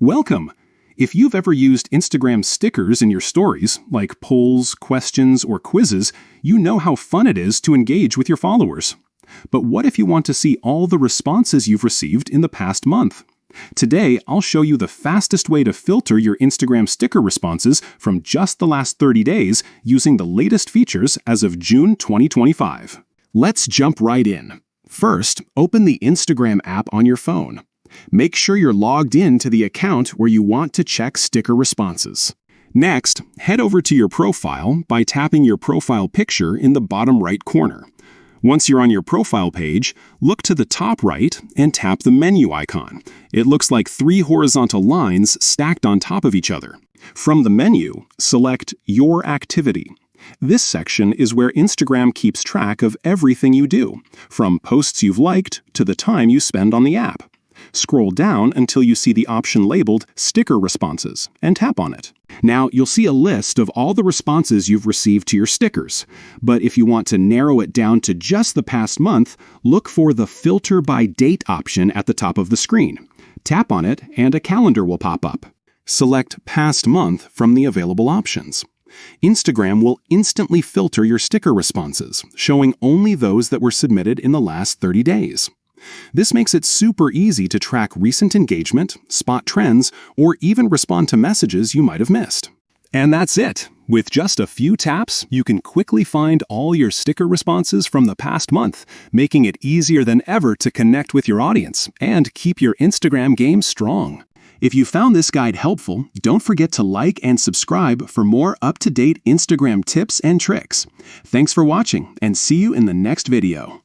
Welcome! If you've ever used Instagram stickers in your stories, like polls, questions, or quizzes, you know how fun it is to engage with your followers. But what if you want to see all the responses you've received in the past month? Today, I'll show you the fastest way to filter your Instagram sticker responses from just the last 30 days using the latest features as of June 2025. Let's jump right in. First, open the Instagram app on your phone. Make sure you're logged in to the account where you want to check sticker responses. Next, head over to your profile by tapping your profile picture in the bottom right corner. Once you're on your profile page, look to the top right and tap the menu icon. It looks like 3 horizontal lines stacked on top of each other. From the menu, select Your Activity. This section is where Instagram keeps track of everything you do, from posts you've liked to the time you spend on the app. Scroll down until you see the option labeled Sticker Responses and tap on it. Now, you'll see a list of all the responses you've received to your stickers. But if you want to narrow it down to just the past month, look for the Filter by Date option at the top of the screen. Tap on it and a calendar will pop up. Select Past Month from the available options. Instagram will instantly filter your sticker responses, showing only those that were submitted in the last 30 days. This makes it super easy to track recent engagement, spot trends, or even respond to messages you might have missed. And that's it! With just a few taps, you can quickly find all your sticker responses from the past month, making it easier than ever to connect with your audience and keep your Instagram game strong. If you found this guide helpful, don't forget to like and subscribe for more up-to-date Instagram tips and tricks. Thanks for watching, and see you in the next video.